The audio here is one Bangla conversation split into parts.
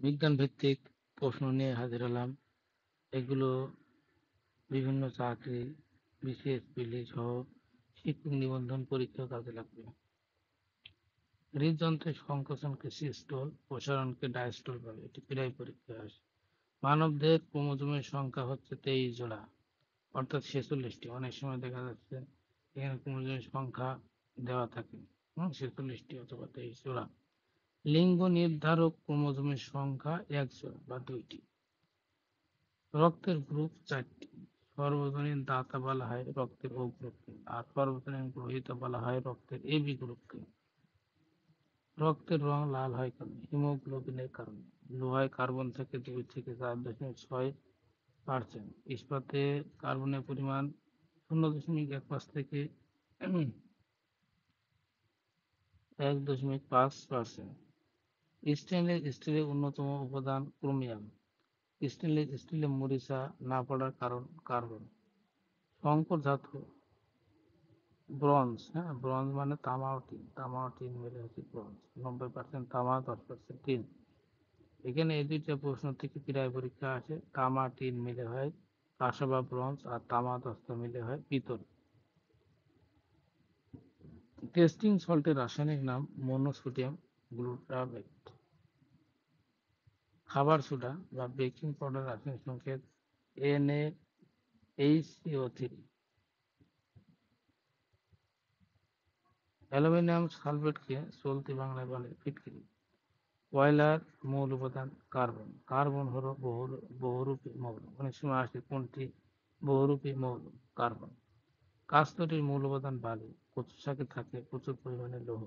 বিজ্ঞান ভিত্তিক প্রশ্ন নিয়ে হাজির হলাম। এগুলো বিভিন্ন চাকরি, বিসিএস, পিলি সহ শিক্ষক নিবন্ধন পরীক্ষায় কাজে লাগবে। হৃদযন্ত্রের সংকোচনকে সিস্টোল, প্রসারণকে ডায়াস্টোল বলে। এটি প্রায় পরীক্ষায় আসে। মানবদেহের ক্রোমোজোমের সংখ্যা হচ্ছে 23 জোড়া, অর্থাৎ 46টি। অনেক সময় দেখা যাচ্ছে এখানে ক্রোমোজোমের সংখ্যা দেওয়া থাকে 46টি অথবা 23 জোড়া। লিঙ্গ নির্ধারক ক্রোমোজোমের সংখ্যা 1 জোড়া বা 2টি। রক্তের গ্রুপ 4টি। সর্বজনীন দাতা বলা হয় রক্তের ও গ্রুপকে, আর সর্বজনীন গ্রহীতা বলা হয় রক্তের এবি গ্রুপকে। রক্তের রং লাল হয় কেন? হিমোগ্লোবিনের কারণে। লোহায় কার্বন থাকে 2 থেকে 4.6%। ইস্পাতে কার্বনের পরিমাণ 0.15 থেকে 1.5%। স্টেনলেস স্টিলের অন্যতম উপাদান ক্রোমিয়াম। স্টেনলেস স্টিলে মরিচা না পড়ার কারণ কার্বন। সংকর ধাতু ব্রোঞ্জ, ব্রোঞ্জ মানে তামা ও টিন। তামা ও টিন মিলে হচ্ছে ব্রোঞ্জ। 90% তামা, 10% টিন। এখানে এই দুইটা প্রশ্ন থেকে প্রায় পরীক্ষা আসে। তামা টিন মিলে হয় কাঁসা বা ব্রোঞ্জ, আর তামা দস্তা মিলে হয় পিতল। টেস্টিং সল্টের রাসায়নিক নাম মোনোসোডিয়াম গ্লুটামেট। খাবার সোডা বা বেকিং পাউডার রাসায়নিক সংকেত NaHCO3। অ্যালুমিনিয়াম সালফেটকে চলতি বাংলায় বলে ফিটকিরি। কয়লার মূল উপাদান কার্বন। কার্বন হলো বহুরূপী মৌল। অনেক সময় আসে কোনটি বহুরূপী মৌল? কার্বন। কাঁচ তৈরির মূল উপাদান বালি। কচু শাকে থাকে প্রচুর পরিমাণে লৌহ।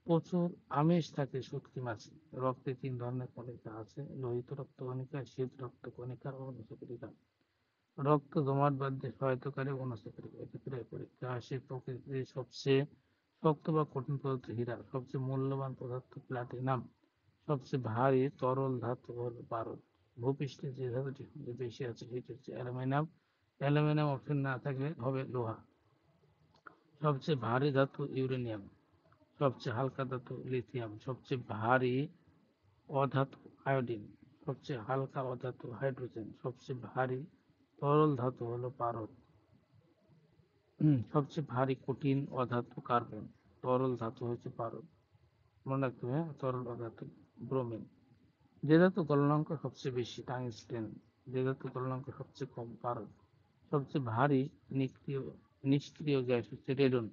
প্রচুর আমিষ থাকে শুটকি মাছে। রক্তে 3 ধরনের কণিকা আছে: লোহিত রক্ত কণিকা, শ্বেত রক্ত কণিকা ও অনুশীকণিকা। রক্ত জমাট বাঁধতে সহায়তাকারী অনুশীকণিকা। এটি প্রায় পরীক্ষা আসে। প্রকৃতির সবচেয়ে শক্ত বা কঠিন পদার্থ হীরা। সবচেয়ে মূল্যবান পদার্থ প্লাটিনাম। সবচেয়ে ভারী তরল ধাতু হলো পারদ। ভূপৃষ্ঠে যে ধাতুটি সবচেয়ে বেশি আছে সেটি হচ্ছে অ্যালুমিনিয়াম। অ্যালুমিনিয়াম অপশন না থাকলে হবে লোহা। সবচেয়ে ভারী ধাতু ইউরেনিয়াম। সবচেয়ে হালকা ধাতু লিথিয়াম। সবচেয়ে ভারী অধাতু আয়োডিন। সবচেয়ে হালকা অধাতু হাইড্রোজেন। সবচেয়ে ভারী তরল ধাতু হলো পারদ। সবচেয়ে ভারী কঠিন অধাতু কার্বন। তরল ধাতু হচ্ছে পারদ। মনে রাখতে হবে, তরল অধাতু ব্রোমিন। যে ধাতু গলনাঙ্ক সবচেয়ে বেশি? টাংস্টেন। যে ধাতু গলনাঙ্ক সবচেয়ে কম? পারদ। সবচেয়ে ভারী নিষ্ক্রিয় গ্যাস হচ্ছে রেডন।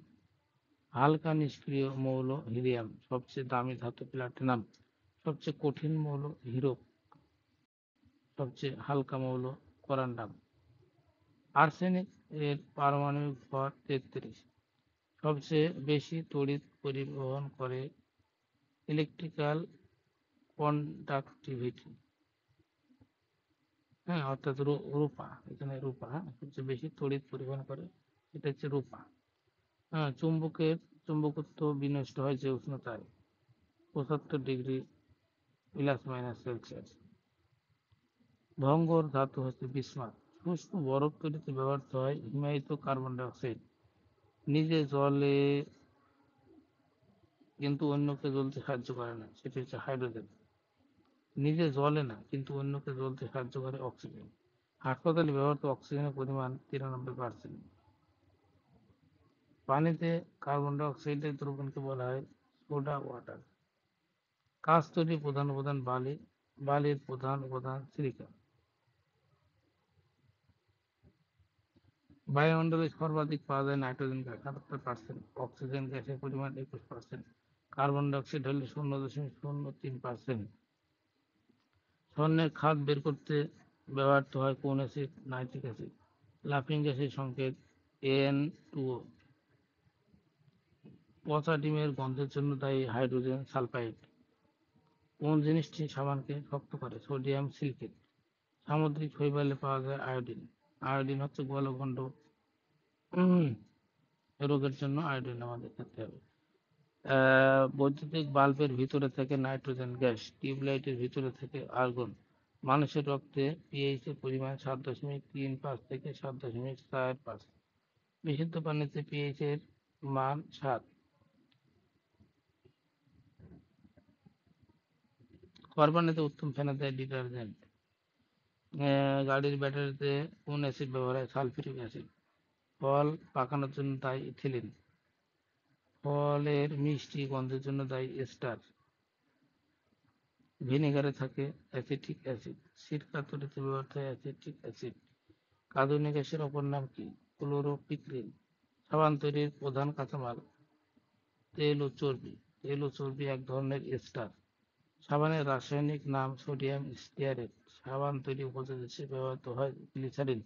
হালকা নিষ্ক্রিয় মৌল হিলিয়াম। সবচেয়ে দামি ধাতু প্লাটিনাম। সবচেয়ে কঠিন মৌল হিরো। সবচেয়ে হালকা মৌল করান্ডাম। আর্সেনিক এর পারমাণবিক ভর 33। সবচেয়ে বেশি তড়িৎ পরিবহন করে ইলেকট্রিক্যাল কন্ডাক্টিভিটি, অর্থাৎ রূপা। এখানে রূপা সবচেয়ে বেশি তড়িৎ পরিবহন করে, এটা হচ্ছে রূপা। চুম্বকত্ব বিনষ্ট হয় যে উষ্ণতায় 75 ডিগ্রি ±সেলসিয়াস। ভঙ্গর ধাতু হচ্ছে বিসমাথ। শুষ্ক বরফ তৈরিতে ব্যবহৃত হয় হিমায়িত কার্বন ডাই অক্সাইড। নিজে জ্বলে কিন্তু অন্যকে জ্বলতে সাহায্য করে না, সেটি হচ্ছে হাইড্রোজেন। নিজে জ্বলে না কিন্তু অন্যকে জ্বলতে সাহায্য করে অক্সিজেন। হাসপাতালে ব্যবহৃত অক্সিজেনের পরিমাণ 93%। পানিতে কার্বন ডাই অক্সাইডের দ্রবণকে বলা হয় সোডা ওয়াটার। কাঁচ তৈরির প্রধান উপাদান বালি। বালির প্রধান উপাদান সিলিকা। বায়ুমণ্ডলে সর্বাধিক পাওয়া যায় নাইট্রোজেন গ্যাস 78%। অক্সিজেন গ্যাসের পরিমাণ 21%। কার্বন ডাই অক্সাইড হলে 0.03%। স্বর্ণের খাদ বের করতে ব্যবহৃত হয় কোন অ্যাসিড? Nitric acid. লাফিং গ্যাসের সংকেত N2O। পচা ডিমের গন্ধের জন্য দায়ী হাইড্রোজেন সালফাইড। কোন জিনিসটি সাবানকে শক্ত করে? Sodium silicate. সামুদ্রিক শৈবালে পাওয়া যায় আয়োডিন। আয়োডিন হচ্ছে গলগণ্ড রোগের জন্য আয়োডিন আমাদের খেতে হবে। বৈদ্যুতিক বাল্বের ভিতরে থাকে নাইট্রোজেন গ্যাস। টিউবলাইটের ভিতরে থাকে আর্গন। মানুষের রক্তে পিএইচ এর পরিমাণ 7.35 থেকে 7.45। বিশুদ্ধ পানিতে পিএইচ এর মান 7। কোরবানিতে উত্তম ফেনা দেয় ডিটারজেন্ট। গাড়ির ব্যাটারিতে কোন অ্যাসিড ব্যবহার হয়? Sulphuric acid. ফল পাকানোর জন্য দায়ী ইথিলিন। ফলের মিষ্টি গন্ধের জন্য দায়ী এস্টার। ভিনেগারে থাকে অ্যাসিটিক অ্যাসিড। সিরকা তৈরিতে ব্যবহৃত হয় অ্যাসিটিক অ্যাসিড। কার্বনিক গ্যাসের অপর নাম কি? ক্লোরোপিক্রিন। সাবান তৈরির প্রধান কাঁচামাল তেল ও চর্বি। তেল ও চর্বি এক ধরনের এস্টার। সাবানের রাসায়নিক নাম সোডিয়াম স্টিয়ারেট। সাবান তৈরি উপজাত হিসেবে ব্যবহৃত হয় গ্লিসারিন।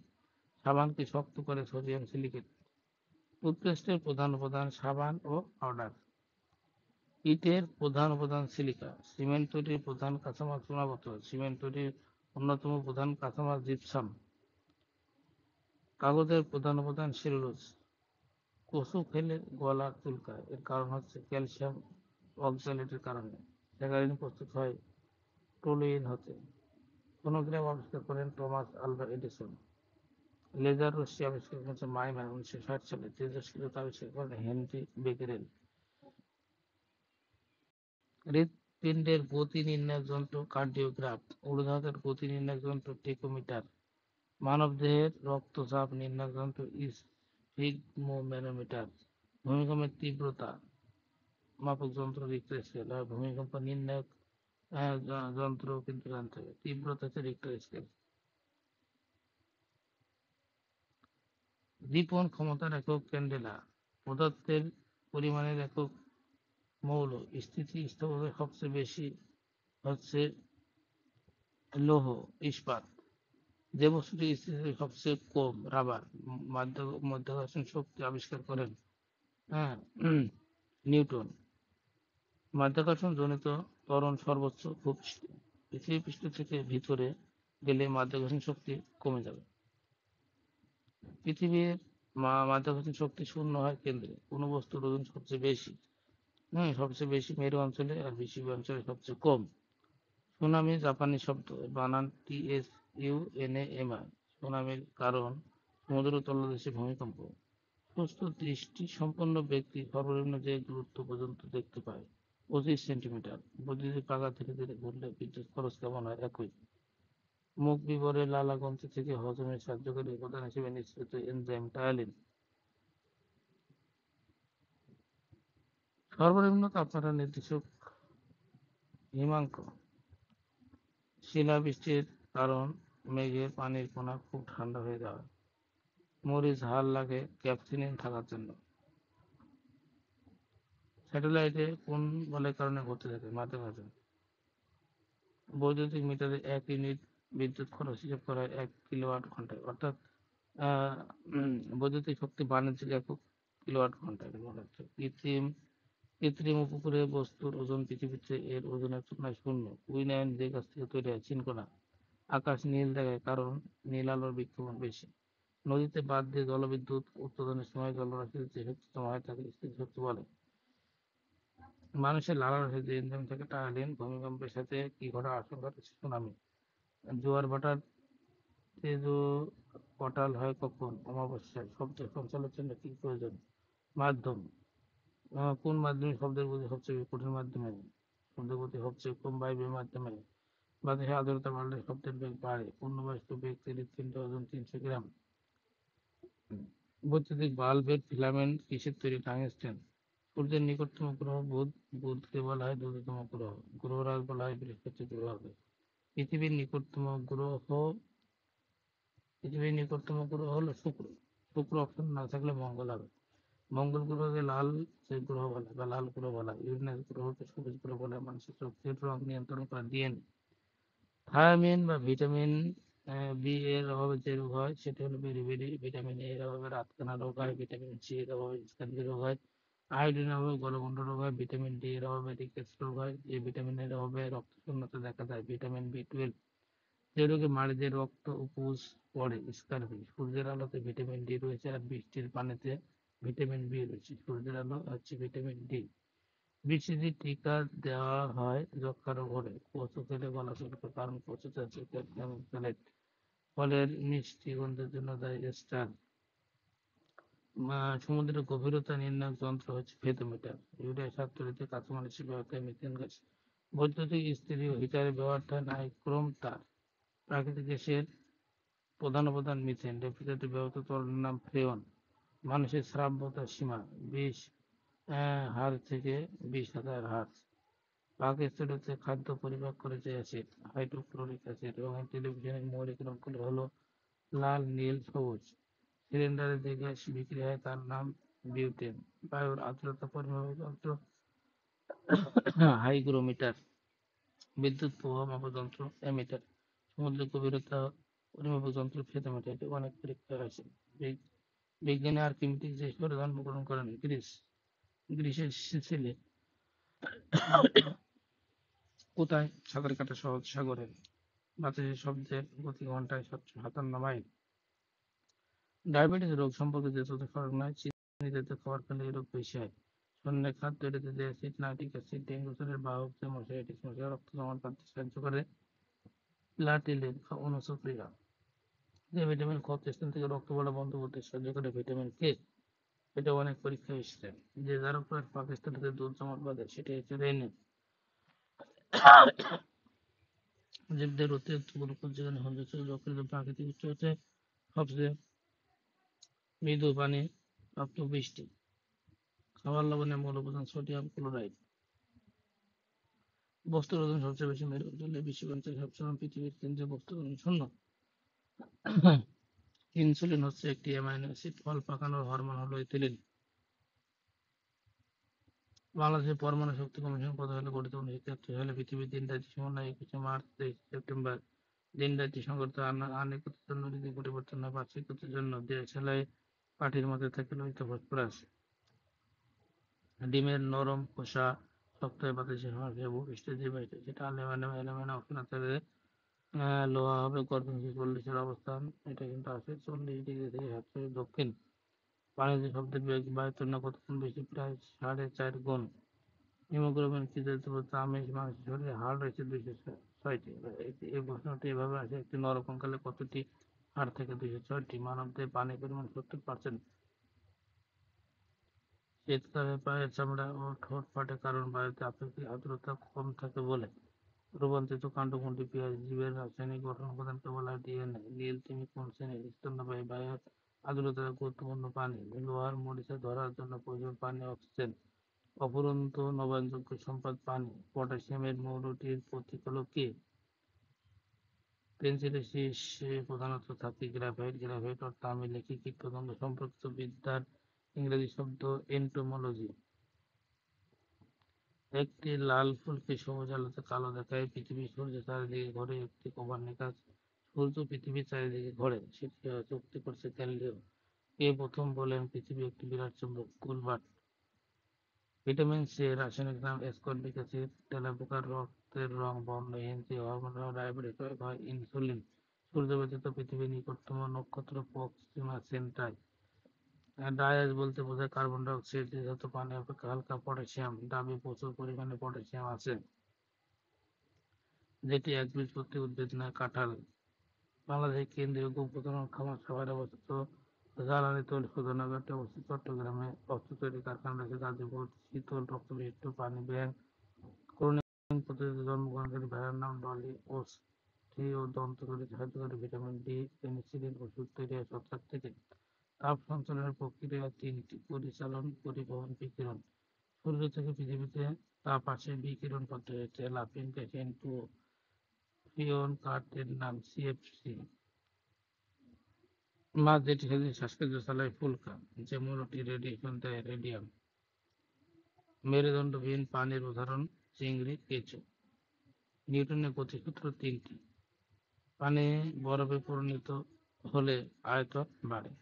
সাবানকে শক্ত করে সোডিয়াম সিলিকেট। টুথপেস্টের প্রধান উপাদান সাবান ও পাউডার। ইটের প্রধান উপাদান সিলিকা। সিমেন্ট তৈরির প্রধান কাঁচামাল চুনাপাথর। সিমেন্ট তৈরির অন্যতম প্রধান কাঁচামাল জিপসাম। কাগজের প্রধান উপাদান সেলুলোজ। কচু খেলে গলা চুলকায়, এর কারণ হচ্ছে ক্যালসিয়াম অক্সালেটের কারণে। স্যাকারিন প্রস্তুত হয় টোলুইন হতে। ফোনোগ্রাম আবিষ্কার করেন টমাস আলভা এডিসন। লেজার রশ্মি আবিষ্কার করেছেন মাইমার 1960 সালে। তেজস্ক্রিয়তা আবিষ্কার করেন হেনরি বেকেরেল। হৃৎপিণ্ডের গতি নির্ণায়ক যন্ত্র কার্ডিওগ্রাফ। উড়োজাহাজের গতি নির্ণায়ক যন্ত্র টেকোমিটার। মানবদেহের রক্তচাপ নির্ণায়ক যন্ত্র স্ফিগমোম্যানোমিটার। ভূমিকম্পের তীব্রতা মাপক যন্ত্র রিক্টার স্কেল। আর ভূমিকম্প নির্ণায়ক যন্ত্র কিন্তু জানতে হবে, তীব্রতা হচ্ছে রিক্টার স্কেল। দীপন ক্ষমতার একক ক্যান্ডেলা। পদার্থের পরিমাণের একক মৌল। স্থিতিস্থাপকতা সবচেয়ে বেশি হচ্ছে লৌহ ইস্পাত। যে বস্তুটি স্থিতি সবচেয়ে কম রাবার। মাধ্যাকর্ষণ শক্তি আবিষ্কার করেন হ্যাঁ নিউটন। মাধ্যাকর্ষণ জনিত ত্বরণ সর্বোচ্চ ভূপৃষ্ঠে। পৃথিবী পৃষ্ঠ থেকে ভিতরে গেলে মাধ্যাকর্ষণ শক্তি কমে যাবে। পৃথিবীর মাধ্যাকর্ষণ শক্তি শূন্য হয় কেন্দ্রে। কোন বস্তুর ওজন সবচেয়ে বেশি? সবচেয়ে বেশি মেরু অঞ্চলে, আর বিসিবি অঞ্চলে সবচেয়ে কম। সুনামি জাপানি শব্দ, বানান TSUNAMI। সুনামির কারণ সমুদ্র তলদেশে ভূমিকম্প। সুস্থ দৃষ্টি সম্পন্ন ব্যক্তি সর্বনিম্ন যে দূরত্ব পর্যন্ত দেখতে পায় 25 সেন্টিমিটার। বৈদ্যুতিক পাখা ধীরে ধীরে ঘুরলে বিদ্যুৎ খরচ কেমন হয়? একই। মুখ বিবরে লালা গ্রন্থি থেকে হজমে সাহায্যকারী উপাদান হিসেবে নিঃসৃত এনজাইম টায়ালিন। সর্বনিম্ন তাপমাত্রা নির্দেশক হিমাঙ্ক। শিলাবৃষ্টির কারণ মেঘের পানির কণা খুব ঠান্ডা হয়ে যাওয়া। মরিচ ঝাল লাগে ক্যাপসিনিন থাকার জন্য। স্যাটেলাইটে কোন বলের কারণে ঘুরতে থাকে? মাধ্যাকর্ষণ। বৈদ্যুতিক মিটারে 1 ইউনিট বিদ্যুৎ খরচ হিসাব করা হয় 1 কিলোওয়াট ঘন্টায়। অর্থাৎ বৈদ্যুতিক শক্তি বাণিজ্যিক একক কিলোওয়াট ঘন্টায় বলা হচ্ছে। কৃত্রিম উপগ্রহের বস্তুর ওজন পৃথিবীর চেয়ে এর ওজনের তুলনায় শূন্য। কুইনাইন যে গাছ থেকে তৈরি হয়? চিনকোনা। আকাশ নীল দেখায় কারণ নীল আলোর বিক্ষেপণ বেশি। নদীতে বাঁধ দিয়ে জলবিদ্যুৎ উৎপাদনের সময় জলরাশির যে শক্তি জমা হয় তাকে স্থিতি শক্তি বলে। মানুষের লালারসে যে এনজাইম থাকে টায়ালিন। ভূমিকম্পের সাথে কি ঘটার আশঙ্কা রয়েছে? সুনামি। জোয়ার ভাটার তেজ পটাল হয় কখন? অমাবস্যায়। শব্দ সঞ্চালনের জন্য কি প্রয়োজন? মাধ্যম। কোন মাধ্যমে শব্দের গতি সবচেয়ে কঠিন? মাধ্যমে। শব্দের গতি সবচেয়ে কম বায়বীয় মাধ্যমে। বাতাসে আর্দ্রতা বাড়লে শব্দের বেগ বাড়ে। পূর্ণবয়স্ক ব্যক্তির হৃৎপিণ্ডে ওজন 300 গ্রাম। বৈদ্যুতিক বাল্বের ফিলামেন্ট কিসের তৈরি? টাংস্টেন। সূর্যের নিকটতম গ্রহ বুধ। বুধকে বলা হয় দ্রুততম গ্রহ। গ্রহরাজ বলা হয় বৃহস্পতি গ্রহকে। পৃথিবীর নিকটতম গ্রহ পৃথিবীর নিকটতম গ্রহ হলো শুক্র। শুক্র অপশন না থাকলে মঙ্গল হবে। মঙ্গল গ্রহকে লাল গ্রহ বলে বা লাল গ্রহ বলা হয়। ইউরেনাস গ্রহকে সবুজ গ্রহ বলে। মানুষের চোখের রং নিয়ন্ত্রণ করে ডিএনএ। থায়ামিন বা ভিটামিন বি এর অভাবে যে রোগ হয় সেটা হলো বেরিবেরি। ভিটামিন এ এর অভাবে রাতকানা রোগ হয়। ভিটামিন সি এর অভাবে স্ক্যাবি রোগ হয়। আয়োডিনের অভাবে গলগণ্ড রোগ হয়। ভিটামিন ডি এর অভাবে রিকেটস রোগ হয়। এই ভিটামিনের অভাবে রক্ত শূন্যতা দেখা যায়। ভিটামিন B12 যে রোগে মাড়িতে রক্ত উপোস পড়ে স্কারভি। সূর্যের আলোতে ভিটামিন ডি রয়েছে, আর বৃষ্টির পানিতে ভিটামিন বি রয়েছে। সূর্যের আলো হচ্ছে ভিটামিন ডি। বিসিজি টিকা দেওয়া হয় যক্ষা রোগ হলে। কচু খেলে গলা চুলকায় কারণ কচুতে আছে ক্যালসিয়াম অক্সালেট। ফলের মিষ্টি গন্ধের জন্য দায়ী স্টার। সমুদ্রের গভীরতা নির্ণায়ক যন্ত্র হচ্ছে ফেথোমিটার। ইউরিয়া সার তৈরিতে কাঁচামাল হিসেবে ব্যবহৃত হয় মিথেন গ্যাস। বৈদ্যুতিক ইস্ত্রি ও হিটারে ব্যবহারটা নাই ক্রোম তার। প্রাকৃতিক গ্যাসের প্রধান উপাদান মিথেন। রেফ্রিজারেটরে ব্যবহৃত তরলের নাম ফ্রেয়ন। মানুষের শ্রাব্যতার সীমা 20 হার্জ থেকে 20,000 হার্জ। পাকস্থলীতে খাদ্য পরিপাক করে যে অ্যাসিড হাইড্রোক্লোরিক অ্যাসিড। এবং টেলিভিশনের মৌলিক রঙগুলো হলো লাল, নীল, সবুজ। সিলিন্ডারে যে গ্যাস বিক্রি হয় তার নাম বিউটেন। বায়ুর আর্দ্রতা পরিমাপক যন্ত্র হাইগ্রোমিটার। বিদ্যুৎ প্রবাহ মাপার যন্ত্র অ্যামিটার। সমুদ্রের গভীরতা পরিমাপক যন্ত্র ফেথোমিটার। এটি অনেক পরীক্ষায় আছে। বিজ্ঞানী আর্কিমিডিস যে সৌর জন্মগ্রহণ করেন গ্রিসের সিসিলি। কোথায়? সাঁতার কাটা সহজ সাগরে। বাতাসের শব্দের গতি ঘন্টায় 757 মাইল। ডায়াবেটিস রোগ সম্পর্কে যে তথ্য সঠিক নয়। চিনি জাতীয় খাবার খেলে এই রোগ বেশি হয়। শরীরে খাদ্য এড়িয়ে যে অ্যাসিড নাইট্রিক অ্যাসিড ডেঙ্গু জ্বরের বাহক যে মশা এডিস মশা রক্ত জমাট বাঁধতে সাহায্য করে। প্লাটিলেট অনুসক্রিয়া যে ভিটামিন ক্ষত স্থান থেকে রক্ত পড়া বন্ধ করতে সাহায্য করে। Vitamin K. এটা অনেক পরীক্ষায় এসেছে। যে দ্বারা প্রায় পাকিস্তানিতে দুধ জমাট বাঁধে সেটা হচ্ছে রেনিন। জীবদের অতিরিক্ত গ্লুকোজ যেখানে হজম যকৃত প্রাকৃতিক উৎস হচ্ছে সবচেয়ে মৃদু পানি প্রাপ্ত বৃষ্টি। খাবার লবণে মূল উপাদান সোডিয়াম ক্লোরাইড। বস্তুর ওজন সবচেয়ে বেশি মেরু অঞ্চলে। বিশ্ব সবসময় পৃথিবীর কেন্দ্রে বস্তুর ওজন শূন্য। ইনসুলিন হচ্ছে একটি অ্যামাইনো অ্যাসিড। ফল পাকানোর হরমোন হলো ইথিলিন। বাংলাদেশের পরমাণু শক্তি কমিশন কত সালে গঠিত? 1973 সালে। পৃথিবীর দিন রাত্রি সমন্বয় 21 মার্চ 23 সেপ্টেম্বর। দিন রাত্রি সংগঠিত আনুগত্যের জন্য ঋতু পরিবর্তন হয়। বার্ষিকতার জন্য দেশালাই পাটির মধ্যে থাকে লোহিত ফসফরাস। ডিমের নরম খোসা শক্ত হয়ে বাতাসে সময় ভূপৃষ্ঠে যে বাইরে সেটা অ্যালুমিনিয়াম অক্সিজেন থেকে লোহা হবে। গর্ভ 40 অবস্থান। এটা কিন্তু আছে 40 ডিগ্রি থেকে 7 দক্ষিণ। পানিতে শব্দের বেগ বায়ুর তুলনায় কতক্ষণ বেশি? প্রায় 4.5 গুণ। হিমোগ্লোবিন কি জাতীয় পদার্থ? আমিষ মানুষের শরীরে হাড় রয়েছে 206টি। এই প্রশ্নটি এভাবে আসে, একটি নর কঙ্কালে কতটি হাড় থেকে? 206টি। মানবদেহে পানির পরিমাণ 70%। শীতকালে পায়ের চামড়া ও ঠোঁট ফাটে কারণ বায়ুতে আপেক্ষিক আর্দ্রতা কম থাকে বলে। রূপান্তরিত কাণ্ড কোনটি? পেঁয়াজ। জীবের রাসায়নিক গঠন উপাদানকে বলা হয় ডিএনএ। নীল তিমি কোন শ্রেণীর? স্তন্যপায়ী। বায়ুর আর্দ্রতার গুরুত্বপূর্ণ পানি। লোহার মরিচা ধরার জন্য প্রয়োজন পানি অক্সিজেন। অফুরন্ত নবায়নযোগ্য সম্পদ পানি। পটাশিয়ামের মৌলটির প্রতীক হলো কে? পেন্সিলের শীর্ষে প্রধানত থাকে গ্রাফাইট। গ্রাফাইট অর্থ আমিলে কি কীটপতঙ্গ সম্পর্কিত বিদ্যার ইংরেজি শব্দ এন্টোমোলজি। একটি লাল ফুলকে সবুজ আলোতে কালো দেখায়। পৃথিবী সূর্যের চারিদিকে ঘোরে। একটি কোপার্নিকাস। সূর্য পৃথিবীর চারিদিকে ঘোরে, সেটি যুক্তি করছে গ্যালিলিও। কে প্রথম বলেন পৃথিবী একটি বিরাট চুম্বক? কুলবার্ট। ভিটামিন সি এর রাসায়নিক নাম অ্যাসকর্বিক অ্যাসিড। তেলাপোকার রক্তের রং বর্ণহীন। যে হরমোন ডায়াবেটিস হয় ইনসুলিন। সূর্য ব্যতীত পৃথিবীর নিকটতম নক্ষত্র প্রক্সিমা সেন্টাই। ডায়াজ বলতে বোঝায় কার্বন ডাই অক্সাইড যত পানি অপেক্ষা হালকা। পটাশিয়াম। ডাবে প্রচুর পরিমাণে পটাশিয়াম আছে, যেটি একবীজপত্রী উদ্ভিদ নয়। কাঁঠাল। বাংলাদেশের কেন্দ্রীয় গম প্রজনন খামার শহরে অবস্থিত। জ্বালানি তৈল শোধনাগারটি অবস্থিত চট্টগ্রামে। বস্ত্র তৈরি কারখানা রয়েছে গাজীপুর। শীতল রক্তবিশিষ্ট পানি ব্যাংক। ক্লোনিং পদ্ধতিতে জন্মগ্রহণকারী ভেড়ার নাম ডলি। অস্থি ও দন্ত তৈরিতে সাহায্য করে ভিটামিন ডি। পেনিসিলিন ওষুধ তৈরি হয় ছত্রাক থেকে। তাপ সঞ্চালনের প্রক্রিয়া তিনটি: পরিচালন, পরিবহন, বিকিরণ। সূর্য থেকে পৃথিবীতে তাপ আসে বিকিরণ পদ্ধতিতে। লাফিং গ্যাস N2O। ফ্রিয়ন কাঠের নাম সিএফসি। মাছ যেটি সেদিন শ্বাসকার্য চালায় ফুলকা। যে মৌলটি রেডিয়েশন দেয় রেডিয়াম। মেরুদণ্ডবিহীন পানির উদাহরণ চিংড়ি, কেঁচো। নিউটনের গতিসূত্র তিনটি। পানি বরফে পরিণত হলে আয়তন বাড়ে।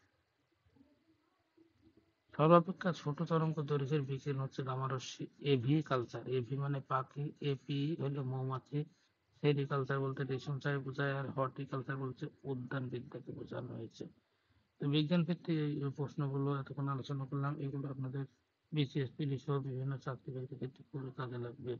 সর্বাপেক্ষা ছোট তরঙ্গ দৈর্ঘ্যের বিকিরণ হচ্ছে গামারশ্মি। AV culture. এভি মানে পাখি, এপি হলো মৌমাছি। সেরিকালচার বলতে রেশম চাষ বোঝায়, আর হর্টিকালচার বলতে উদ্যান বিদ্যাকে বোঝানো হয়েছে। তো বিজ্ঞান ভিত্তিক এই প্রশ্নগুলো এতক্ষণ আলোচনা করলাম, এগুলো আপনাদের বিসিএস পিডি সহ বিভিন্ন চাকরি বাকরির ক্ষেত্রে খুবই কাজে লাগবে।